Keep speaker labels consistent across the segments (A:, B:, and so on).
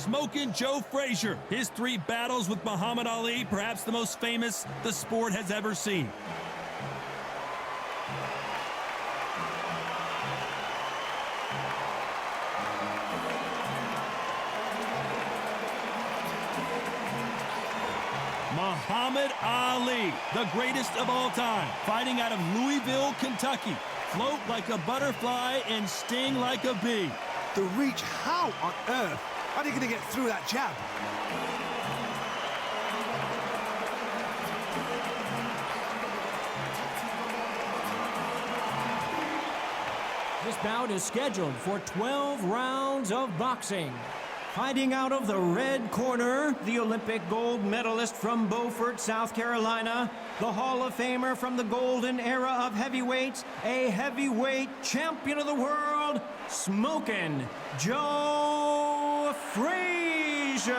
A: Smokin' Joe Frazier. His 3 battles with Muhammad Ali, perhaps the most famous the sport has ever seen. Muhammad Ali, the greatest of all time, fighting out of Louisville, Kentucky. Float like a butterfly and sting like a bee.
B: The reach, how on earth are they going to get through that jab?
C: This bout is scheduled for 12 rounds of boxing. Fighting out of the red corner, the Olympic gold medalist from Beaufort, South Carolina, the Hall of Famer from the golden era of heavyweights, a heavyweight champion of the world, Smokin' Joe Frazier.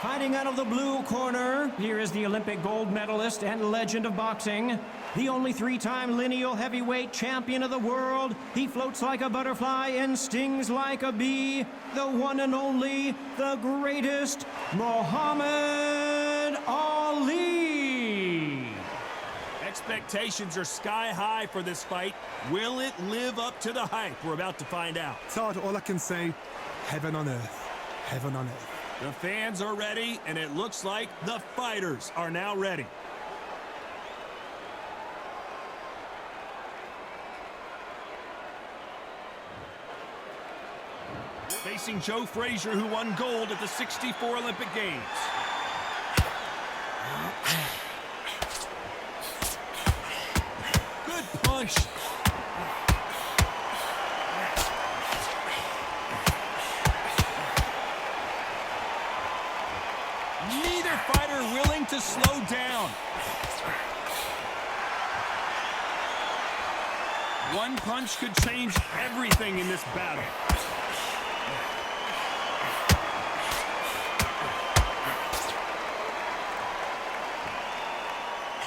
C: Fighting out of the blue corner, here is the Olympic gold medalist and legend of boxing, the only 3-time lineal heavyweight champion of the world. He floats like a butterfly and stings like a bee. The one and only, the greatest, Muhammad Ali.
A: Expectations are sky high for this fight. Will it live up to the hype? We're about to find out.
B: Todd, all I can say, heaven on earth. Heaven on earth.
A: The fans are ready, and it looks like the fighters are now ready. Facing Joe Frazier, who won gold at the '64 Olympic Games. Good punch. Neither fighter willing to slow down. One punch could change everything in this battle.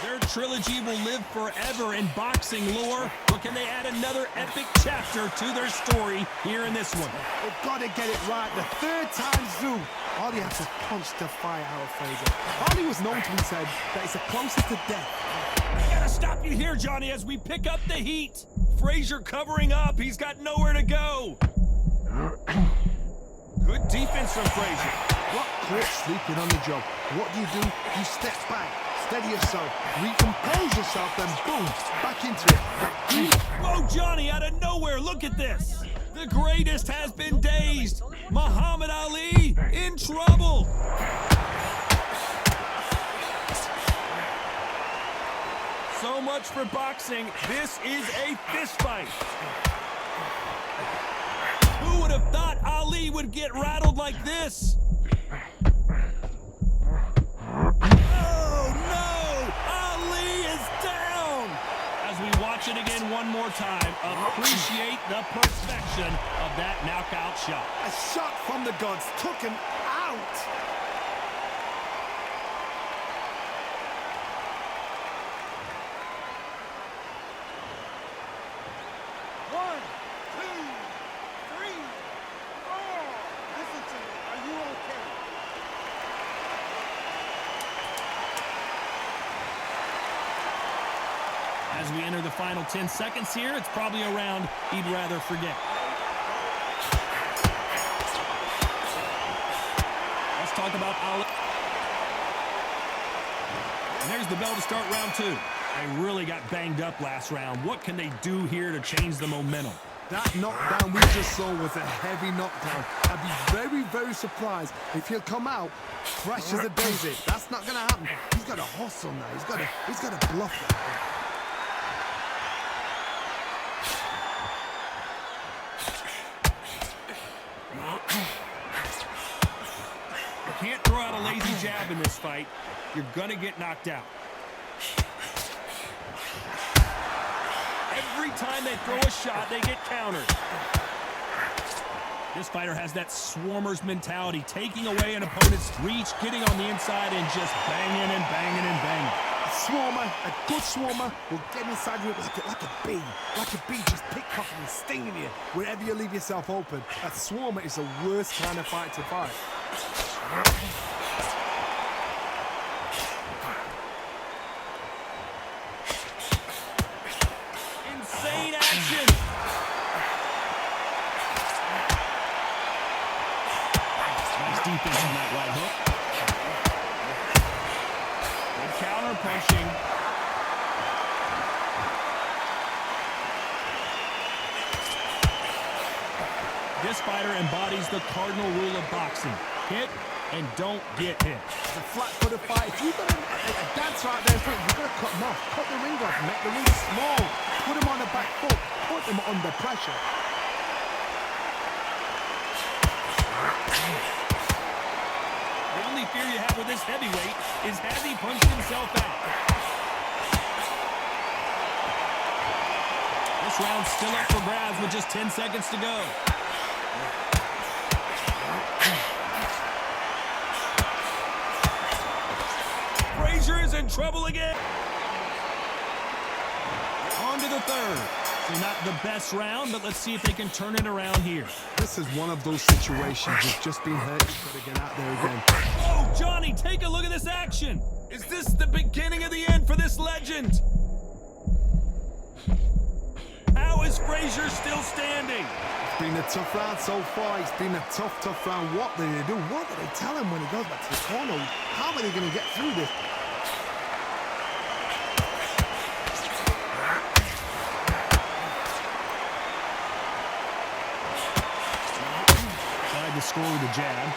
A: Their trilogy will live forever in boxing lore, but can they add another epic chapter to their story here in this one?
B: They've got to get it right. The 3rd time through. Ali had to punch the fire out of Frazier. Ali was known to be said that it's the closest to death.
A: I gotta stop you here, Johnny, as we pick up the heat. Frazier covering up. He's got nowhere to go. Good defense from Frazier.
B: What quick sleeping on the job. What do? You step back, steady yourself, recompose yourself, then boom, back into it.
A: Whoa, Johnny, out of nowhere, look at this. The greatest has been dazed. Muhammad Ali in trouble. So much for boxing. This is a fist fight. Who would have thought Ali would get rattled like this? Oh, no! Ali is down! As we watch it again one more time, appreciate the perfection of that knockout shot.
B: A shot from the gods took him out.
D: One, two, three, four. Listen to me. Are you okay?
A: As we enter the final 10 seconds here, it's probably a round he'd rather forget. Let's talk about Ali. And there's the bell to start round 2. They really got banged up last round. What can they do here to change the momentum?
B: That knockdown we just saw was a heavy knockdown. I'd be very, very surprised if he'll come out fresh as a daisy. That's not going to happen. He's got to hustle now. He's got to bluff that.
A: You can't throw out a lazy jab in this fight. You're going to get knocked out. Every time they throw a shot, they get countered. This fighter has that swarmer's mentality, taking away an opponent's reach, getting on the inside, and just banging and banging and banging.
B: Swarmer, a good swarmer, will get inside you like a bee. Like a bee just pickpocketing and stinging you wherever you leave yourself open. A swarmer is the worst kind of fight to fight.
A: Insane action. Nice defense on that right hook. Good counter punching. This fighter embodies the cardinal rule of boxing. Hit and don't get hit.
B: It's a flat-footed fight. If you've got a dancer out there in front, you've got to cut them off. Cut the ring off, make the ring small. Put them on the back foot. Put them under pressure.
A: The only fear you have with this heavyweight is has he punched himself out? This round's still up for grabs with just 10 seconds to go. Frazier is in trouble again. On to the third. So not the best round, but let's see if they can turn it around here.
B: This is one of those situations. You've just been hurt. You've got to get out there again.
A: Oh, Johnny, take a look at this action. Is this the beginning of the end for this legend? How is Frazier still standing?
B: It's been a tough round so far. It's been a tough round. What do they do? What do they tell him when he goes back to the corner? How are they going to get through this?
A: Tried to score with a jab.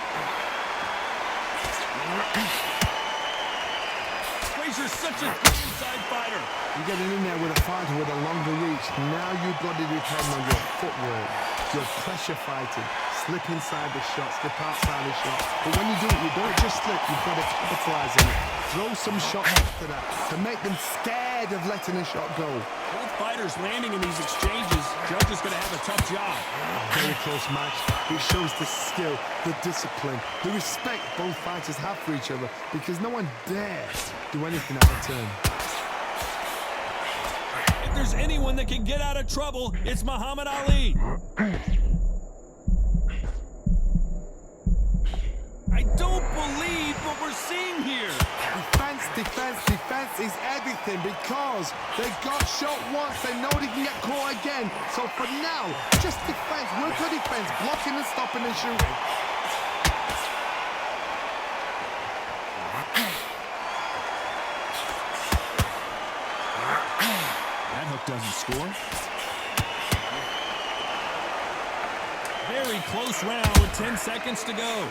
A: Frazier's such a good inside fighter.
B: You're getting in there with a fighter with a longer reach. Now you've got to depend on your footwork, your pressure fighting, slip inside the shot, slip outside the shot. But when you do it, you don't just slip, you've got to capitalize on it. Throw some shots after that to make them scared of letting a shot go.
A: Both fighters landing in these exchanges. Judge is going to have a tough job.
B: Very close match. It shows the skill, the discipline, the respect both fighters have for each other because no one dares do anything out of turn.
A: If there's anyone that can get out of trouble, it's Muhammad Ali. I don't believe what we're seeing here.
B: Defense is everything because they got shot once. They know they can get caught again. So for now, just defense. Work your defense, blocking and stopping and shooting.
A: That hook doesn't score. Very close round with 10 seconds to go.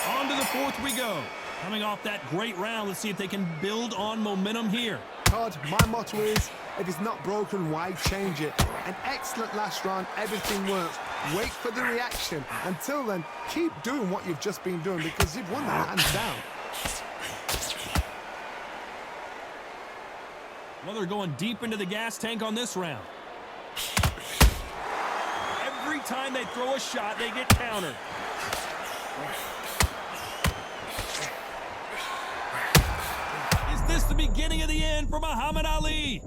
A: On to the fourth we go. Coming off that great round, let's see if they can build on momentum here.
B: Todd, my motto is, if it's not broken, why change it? An excellent last round, everything works. Wait for the reaction. Until then, keep doing what you've just been doing because you've won that hands down.
A: Well, they're going deep into the gas tank on this round. Every time they throw a shot, they get countered. Is this the beginning of the end for Muhammad Ali?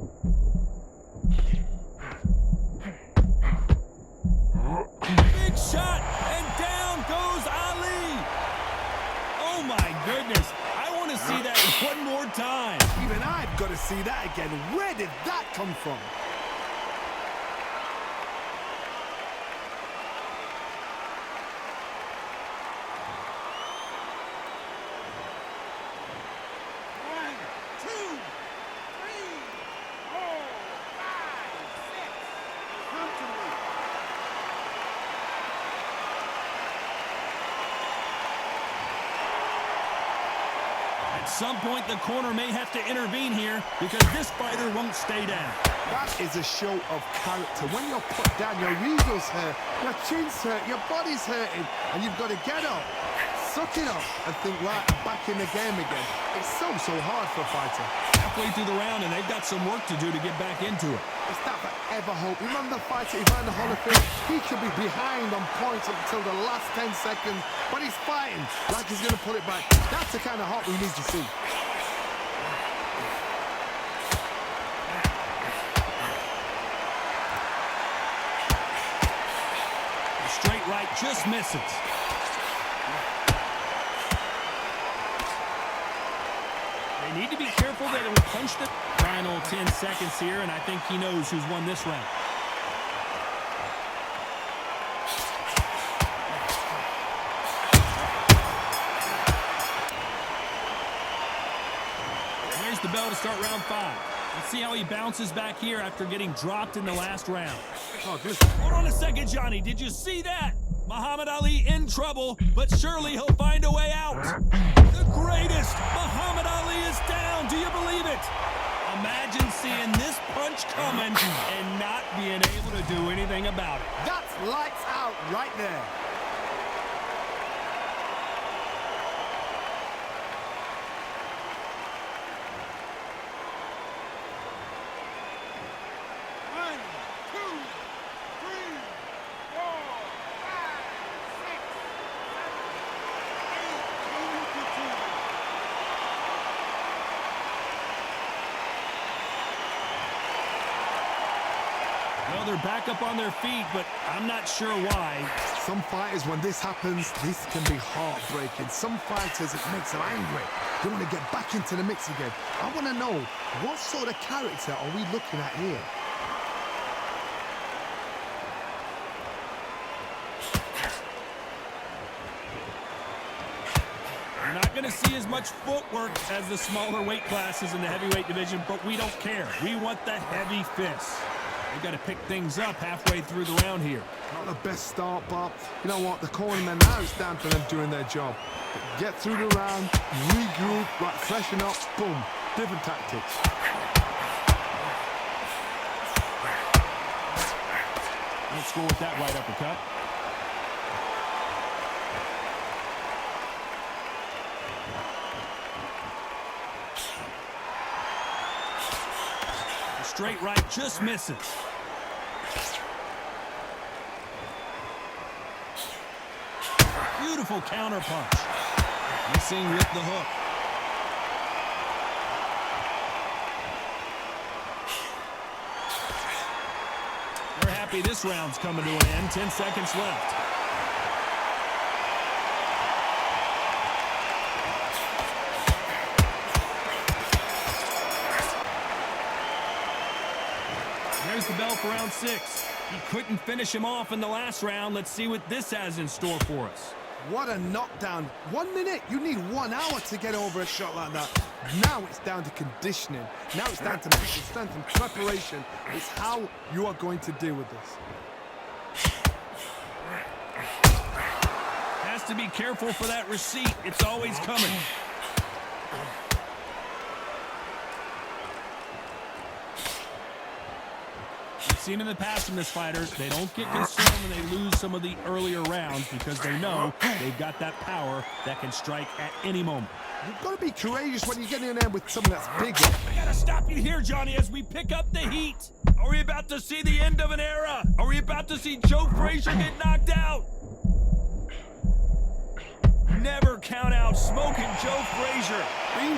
A: Big shot, and down goes Ali. Oh my goodness, I want to see that one more time.
B: Even I've got to see that again. Where did that come from?
A: At some point, the corner may have to intervene here because this fighter won't stay down.
B: That is a show of character. When you're put down, your ego's hurt, your chin's hurt, your body's hurting, and you've got to get up, suck it up and think, right, I'm back in the game again. It's so hard for a fighter.
A: Halfway through the round, and they've got some work to do to get back into it.
B: It's that forever hope. Remember the fighter, he ran the Hall of Fame. He could be behind on points up until the last 10 seconds, but he's fighting like he's going to pull it back. That's the kind of hope we need to see.
A: The straight right just misses. They need to be careful they don't punch the final 10 seconds here, and I think he knows who's won this round. There's the bell to start round 5. Let's see how he bounces back here after getting dropped in the last round.
B: Oh,
A: hold on a second, Johnny. Did you see that? Muhammad Ali in trouble, but surely he'll find a way out. The greatest! Muhammad Ali is down. Do you believe it? Imagine seeing this punch coming and not being able to do anything about it.
B: That's lights out right there.
D: One, two, three, four, five, six, seven, 8. Continue.
A: Well, they're back up on their feet, but I'm not sure why.
B: Some fighters, when this happens, this can be heartbreaking. Some fighters, it makes them angry. They want to get back into the mix again. I want to know, what sort of character are we looking at here?
A: We're not going to see as much footwork as the smaller weight classes in the heavyweight division, but we don't care. We want the heavy fists. They've got to pick things up halfway through the round here.
B: Not the best start, but you know what? The cornermen, now it's down to them doing their job. Get through the round, regroup, right, freshen up, boom. Different tactics.
A: Let's go with that right uppercut. The straight right just misses. Beautiful counter punch. Missing with the hook. They're happy this round's coming to an end. 10 seconds left. There's the bell for round 6. He couldn't finish him off in the last round. Let's see what this has in store for us.
B: What a knockdown. 1 minute, you need 1 hour to get over a shot like that. Now it's down to conditioning. Now it's down to mental strength and preparation. It's how you are going to deal with this.
A: Has to be careful for that receipt. It's always coming. We've seen in the past from this fighter, they don't get concerned when they lose some of the earlier rounds because they know they've got that power that can strike at any moment.
B: You've got to be courageous when you get in there with someone that's bigger.
A: I gotta stop you here, Johnny, as we pick up the heat. Are we about to see the end of an era? Are we about to see Joe Frazier get knocked out? Never count out smoking Joe Frazier.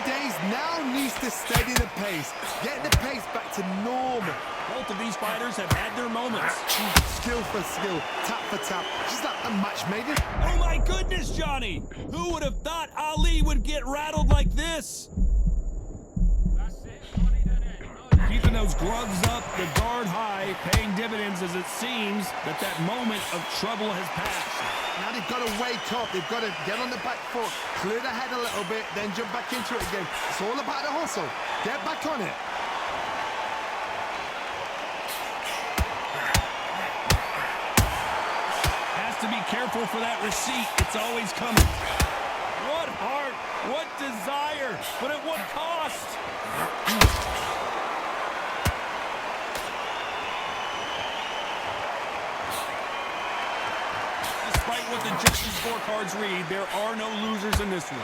B: Days now needs to steady the pace. Get the pace back to normal.
A: Both of these fighters have had their moments.
B: Skill for skill, tap for tap. Just like a match made it.
A: Oh my goodness, Johnny! Who would have thought Ali would get rattled like this? Keeping those gloves up, the guard high, paying dividends as it seems that moment of trouble has passed.
B: Now they've got to wake up. They've got to get on the back foot, clear the head a little bit, then jump back into it again. It's all about the hustle. Get back on it.
A: Has to be careful for that receipt. It's always coming. What heart, what desire, but at what cost? Despite what the judges' scorecard cards read, there are no losers in this one.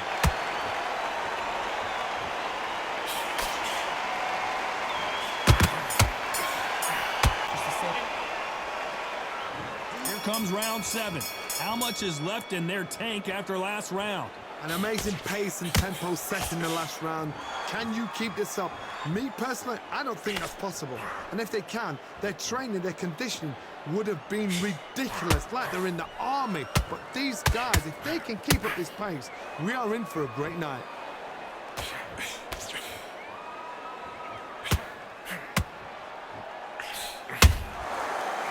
A: Here comes round 7. How much is left in their tank after last round?
B: An amazing pace and tempo set in the last round. Can you keep this up? Me personally, I don't think that's possible. And if they can, their training, their conditioning would have been ridiculous, like they're in the army. But these guys, if they can keep up this pace, we are in for a great night.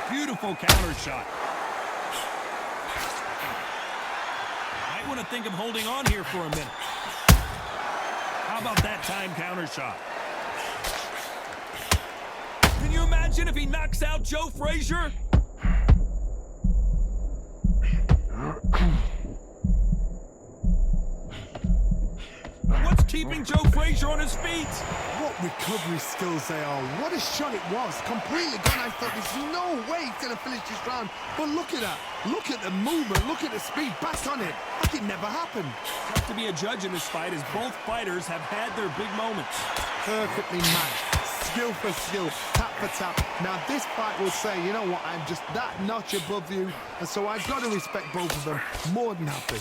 A: Beautiful counter shot. Might want to think of holding on here for a minute. How about that time counter shot? Can you imagine if he knocks out Joe Frazier? What's keeping Joe Frazier on his feet?
B: What recovery skills they are. What a shot it was. Completely gone. I thought there's no way he's going to finish this round. But look at that. Look at the movement. Look at the speed. Back on it. Like it never happened.
A: Tough to be a judge in this fight as both fighters have had their big moments.
B: Perfectly matched. Skill for skill. Tap for tap. Now this fight will say, you know what, I'm just that notch above you. And so I've got to respect both of them. More than happy.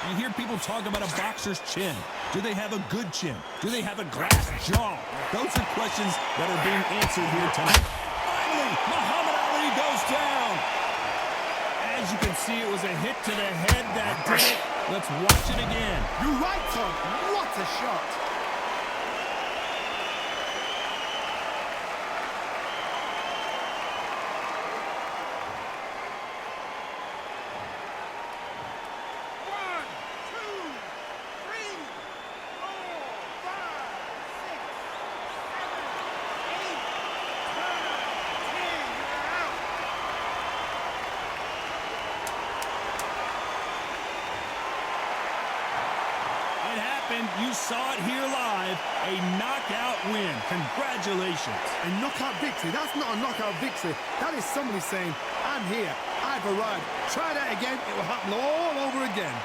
A: You hear people talk about a boxer's chin. Do they have a good chin? Do they have a glass jaw? Those are questions that are being answered here tonight. Finally, Muhammad Ali goes down. As you can see, it was a hit to the head that did it. Let's watch it again.
B: You're right, Tom. What a shot.
A: You saw it here live, a knockout win. Congratulations.
B: A knockout victory? That's not a knockout victory. That is somebody saying, I'm here, I've arrived. Try that again, it will happen all over again.